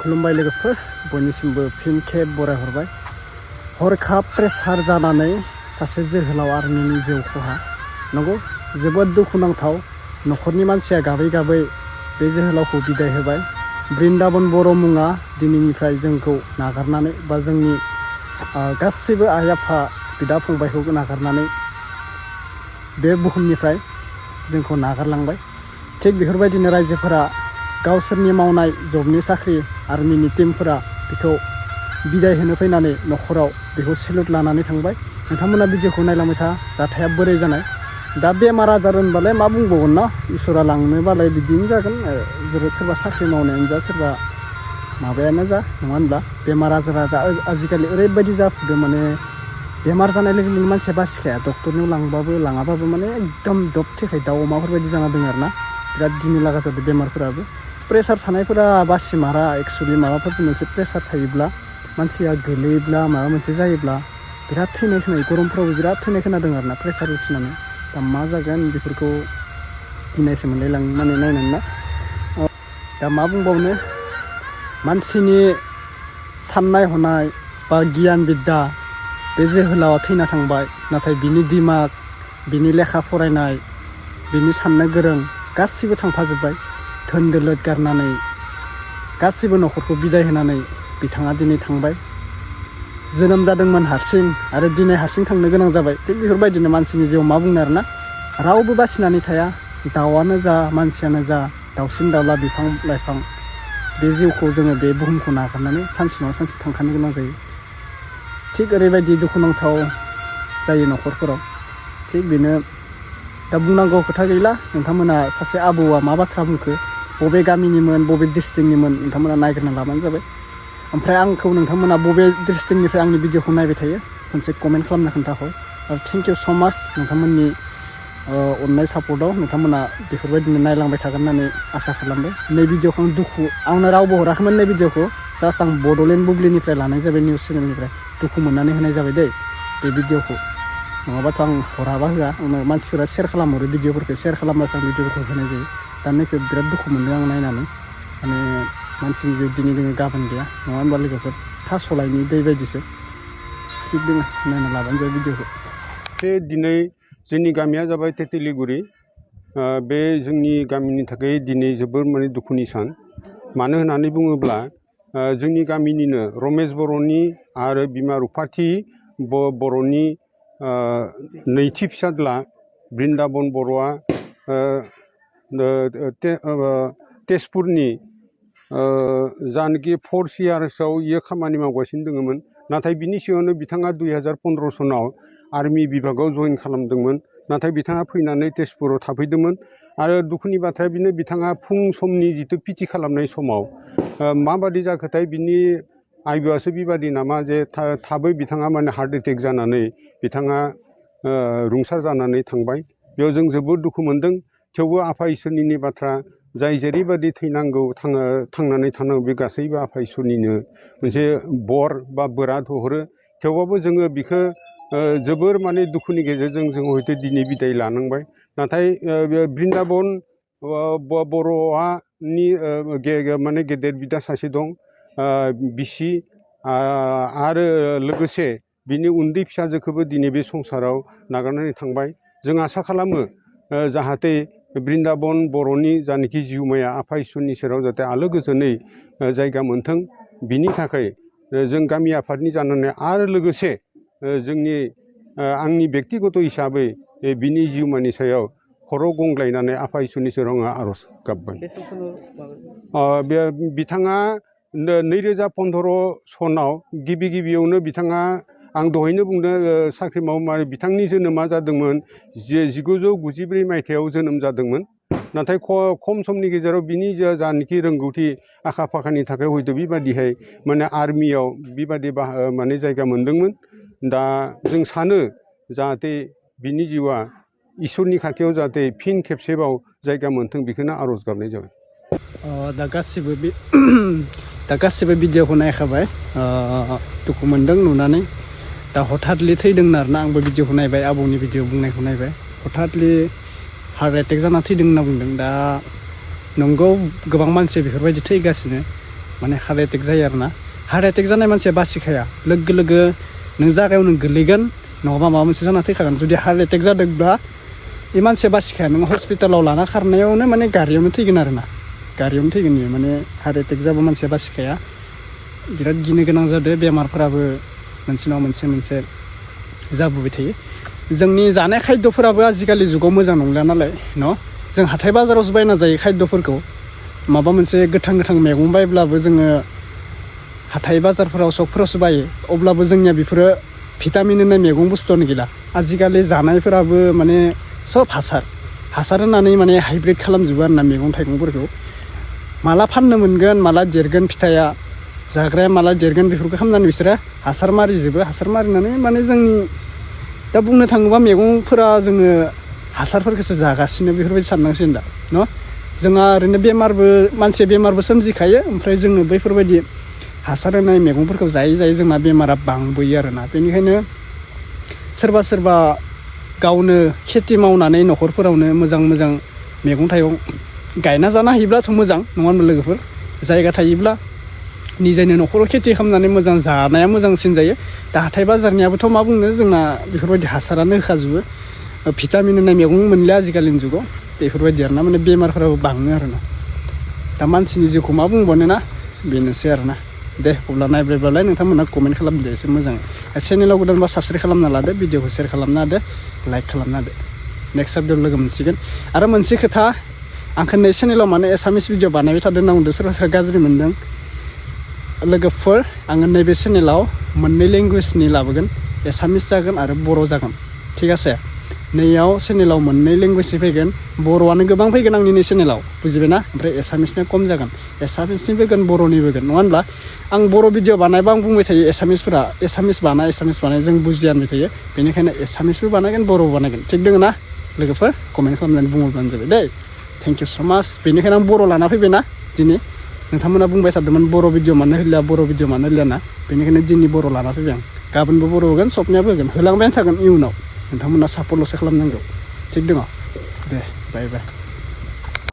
खुलुमबाय लोगोफोर बयनिसिमबो फिन खेब बरायहरबाय हरखाब प्रेसार जानानै सासे जोहोलाव आर्मिनि जिउ खहा नंगौ जोबोद दुखुनांथाव नखरनि मानसिया गाबै गाबै बे जोहोलावखौ बिदाय होबाय बृन्दाबन बर' मुङा दिनैनिफ्राय जोंखौ नागारनानै बा जोंनि गासैबो आइ आफा बिदा फंबायखौ नागारनानै बे बुहुमनिफ्राय जोंखौ नागारलांबाय थिग बेफोरबायदिनो रायजोफोरा गावसोरनि मावनाय जबनि साख्रि आर्मिनि टीमफोरा बेखौ बिदाय होनो फैनानै नखराव बेखौ सेलुट लानानै थांबाय नोंथांमोना भिडिअखौ नायलांबाय था जाथाया बोरै जानाय दा बेमार आजार होनबालाय मा बुंबावगोन ना इसोरा लांनोबालाय बिदिनो जागोन जेरै सोरबा साख्रि मावनायानो जा सोरबा माबायानो जा नङा होनब्ला बेमार आजारा दा आजिखालि ओरैबायदि जाफुदों माने बेमार जानाय लोगो लोगो मानसिया बासिखाया डक्टरनियाव लांबाबो लाङाबाबो माने एकदम दब थेखाय दाउ अमाफोरबायदि जाना दङ आरो ना बिराद गिनो लागा जादों बेमारफोराबो प्रेसार थानायफोरा बासिमारा एक्सुवेलि माबाफोर मोनसे प्रेसार थायोब्ला मानसिया गोलैयोब्ला माबा मोनसे जायोब्ला बिराद थैनाय खोनायो गरमफ्रावबो बिराद थैनाय खोनादों आरो ना प्रेसार उथिनानै दा मा जागोन बेफोरखौ गिनायसो मोनलायलाङो माने नायनानै ना दा मा बुंबावनो मानसिनि साननाय हनाय बा गियान बिद्दा बे जोहोलावा थैना थांबाय नाथाय बिनि दिमाग बिनि लेखा फरायनाय बिनि साननो गोरों गासिबो थांफाजोब्बाय धोन दौलत गारनानै गासिबो नखरखौ बिदाय होनानै बिथाङा दिनै थांबाय जोनोम जादोंमोन हारसिं आरो दिनै हारसिं थांनो गोनां जाबाय थिग बेफोरबायदिनो मानसिनि जिउआव मा बुंनो आरोना रावबो बासिनानै थाया दाउआनो जा मानसियानो जा दाउसिन दाउला बिफां लाइफां बे जिउखौ जोङो बे बुहुमखौ नागारनानै सानसे नङा सानसे थांखानो गोनां जायो थिग ओरैबायदि दुखुनांथाव जायो नखरफोराव थिग बेनो दा बुंनांगौ खोथा गैला नोंथांमोना सासे आबौआ मा बाथ्रा बुंखो बबे गामिनिमोन बबे डिस्ट्रिक्टनिमोन नोंथांमोना नायग्रोना लाबानो जाबाय ओमफ्राय आंखौ नोंथांमोना बबे डिस्ट्रिक्टनिफ्राय आंनि भिडिअखौ नायबाय थायो मोनसे कमेन्ट खालामना खोन्थाहर आरो थेंक इउ स' माच नोंथांमोननि अननाय सापर्टआव नोंथांमोना बेफोरबायदिनो नायलांबाय थागोन होननानै आसा खालामबाय नै भिडिअखौ आं आंनो रावबो हराखैमोन नै भिडिअखौ जास्ट आं बड'लेण्ड बुब्लिनिफ्राय लानाय जाबाय निउस चेनेलनिफ्राय दुखु मोननानै होनाय जाबाय दै बे भिडिअखौ नङाबाथ' आं हराबा होआ आंनो मानसिफोरा सेयार खालामहरो भिडिअफोरखौ सेयार खालामबासो आं भिडिअफोरखौ होनाय जायो दा नैखौ बिराद दुखु मोनदों आं नायनानै माने मानसिनि जिउ दिनै दोङो गाबोन गैया नङा होनबा लोगोफोर थास'लायनि दै बायदिसो थिग दोङो नायना लाबानो जायो भिडिअखौ दिनै जोंनि गामिया जाबाय तेतिलिगुरि बे जोंनि गामिनि थाखाय दिनै जोबोर माने दुखुनि सान मानो होननानै बुङोब्ला जोंनि गामिनिनो रमेश बर'नि आरो बिमा रुफाथि बर'नि नैथि फिसाज्ला बृन्दाबन बर'आ तेजपुरनि जानकि फर्थ इयार्सआव इयो खामानि मावगासिनो दङमोन नाथाय बिनि सिगाङावनो बिथाङा 2015 सनाव आर्मि बिभागाव जइन खालामदोंमोन नाथाय बिथाङा फैनानै तेजपुराव थाफैदोंमोन आरो दुखुनि बाथ्राया बिनो बिथाङा फुं समनि जिथु पिटि खालामनाय समाव माबादि जाखोथाय बिनि आइबोआसो बेबादि नामा जे थाबै बिथाङा माने हार्ट एटेक जानानै बिथाङा रुंसार जानानै थांबाय बेयाव जों जोबोद दुखु मोनदों थेवबो आफा इसोरनिनो बाथ्रा जाय जेरैबायदि थैनांगौ थांनानै थानांगौ बे गासैबो आफा इसोरनिनो मोनसे बर बा बोराद हरो थेवबाबो जोङो बिखौ जोबोर माने दुखुनि गेजेरजों जों हयथ' दिनै बिदाय लानांबाय नाथाय बृन्दाबन बर'नि माने गेदेर बिदा सासे दं बिसि आरो लोगोसे बिनि उन्दै फिसाजोखौबो दिनै बे संसाराव नागारनानै थांबाय जों आसा खालामो जाहाथे बृन्दाबन बर'नि जानखि जिउमाया आफा इसोरनि सेराव जाहाथे आलो गोजोनै जायगा मोनथों बिनि थाखाय जों गामि आफादनि जानानै आरो लोगोसे जोंनि आंनि बेक्तिगत हिसाबै बिनि जिउमानि सायाव खर' गंग्लायनानै आफा इसोरनि सेराव आं आर'ज गाबबाय बिथाङा 2015 सनाव गिबियावनो बिथाङा आं दहायनो बुंदों साख्रि मावो बिथांनि जोनोमा जादोंमोन 1994 मायथाइयाव जोनोम जादोंमोन नाथाय खम समनि गेजेराव बिनि जानखि रोंगौथि आखा फाखानि थाखाय हयथ' बेबादिहाय माने आर्मियाव बेबादि माने जायगा मोनदोंमोन दा जों सानो जाहाथे बिनि जिउआ इसोरनि खाथियाव जाहाथे फिन खेबसेबाव जायगा मोनथों बेखौनो आर'ज गाबनाय जाबाय दा गासिबो भिडिअखौ नायखाबाय दुखु मोनदों नुनानै दा हठाथलि थैदों आरोना आंबो भिडिअखौ नायबाय आबौनि भिडिअ बुंनायखौ नायबाय हठाथलि हार्ट एटेक जाना थैदों होनना बुंदों दा नंगौ गोबां मानसि बेफोरबायदि थैगासिनो माने हार्ट एटेक जायो आरोना हार्ट एटेक जानाय मानसिया बासिखाया लोगो लोगो नों जागायावनो गोलैगोन नङाबा माबा मोनसे जाना थैखागोन जुदि हार्ट एटेक जादोंब्ला बे मानसिया बासिखाया नों हस्पिटालाव लाना खारनायावनो माने गारियावनो थैगोन आरोना गारियावनो थैगोन बियो माने हार्ट एटेक जाबा मानसिया बासिखाया बिराद गिनो गोनां जादों बेमारफोराबो मोनसे नङा मोनसे जाबोबाय थायो जोंनि जानाय खायद'फोराबो आजिखालि जुगाव मोजां नंला नालाय न' जों हाथाय बाजारावसो बायना जायो खायद'फोरखौ माबा मोनसे गोथां मैगं बायब्लाबो जोङो हाथाय बाजारफोराव सकफोरावसो बायो अब्लाबो जोंनिया बेफोरो भिटामिन होननाय मैगं बुस्थुआनो गैला आजिखालि जानायफोराबो माने सब हासार होनानै माने हाइब्रिद खालामजोबो आरोना मैगं थाइगंफोरखौ माला फाननो मोनगोन माला देरगोन फिथाइया जाग्राया माला देरगोन बेफोरखौ खालामनानै बिसोरो हासार मारिनानै माने जोंनि दा बुंनो थाङोबा मैगंफोरा जोङो हासारफोरखौसो जागासिनो बेफोरबायदि साननांसिगोन दा न' जोंहा ओरैनो मानसिया बेमारबो सोमजिखायो ओमफ्राय जोङो बैफोरबायदि हासार होनाय मैगंफोरखौ जायै जोंना बेमारा बांबोयो आरोना बेनिखायनो सोरबा गावनो खेथि मावनानै न'खरफोरावनो मोजां मैगं थाइगं गायना जानो हायोब्लाथ' मोजां नङा होनबा लोगोफोर जायगा थायोब्ला निजायनो न'खराव खेथि खालामनानै मोजां जानाया मोजांसिन जायो दा हाथाय बाजारनियाबोथ' मा बुंनो जोंना बेफोरबायदि हासारानो होखाजोबो भिटामिन होननाय मैगं मोनलिया आजिखालिनि जुगाव बेफोरबायदि आरोना माने बेमारफोराबो बाङो आरोना दा मानसिनि जिउखौ मा बुंबावनो ना बेनोसै आरोना दे अब्ला नायबायबालाय नोंथांमोना कमेन्ट खालामदो एसे मोजाङै चेनेलाव गोदानबा साबस्क्राइब खालामना लादो भिडिअखौ शेयार खालामना होदो लाइक खालामना होदो नेक्स्ट भिडिअ लोगो मोनसिगोन आरो मोनसे खोथा आंखौ नै चेनेलाव माने एसामिस भिडिअ बानायबाय थादों होनना बुंदों सोरबा गाज्रि मोनदों लोगोफोर आङो नैबे चेनेलाव मोननै लेंगुवेजनि लाबोगोन एसामिस जागोन आरो बर' जागोन थिग আছে नैयाव चेनेलाव मोननै लेंगुवेजनि फैगोन बर'आनो गोबां फैगोन आंनि नै चेनेलाव बुजिबायना ओमफ्राय एसामिसनिया खम जागोन एसामिसनि फैगोन बर'नि फैगोन नङा होनब्ला आं बर' भिडिअ बानायबा आं बुंबाय थायो एसामिस बानाय जों बुजिया होनबाय थायो बेनिखायनो एसामिसबो बानायगोन बर'बो बानायगोन थिग दङ ना लोगोफोर कमेन्ट खालामनानै बुङोब्लानो जाबाय दै थेंक इउ स' माच बेनिखायनो आं बर' लाना फैबायना दिनै नोंथांमोना बुंबाय थादोंमोन बर' भिडिअ मानो होलिया ना बेनिखायनो दिनै बर' लाना फैबाय आं गाबोनबो बर' होगोन सबनियाबो होगोन होलांबायानो थागोन इयुनाव नोंथांमोना सापर्टल'सो खालामनांगौ थिग दङ दे बाय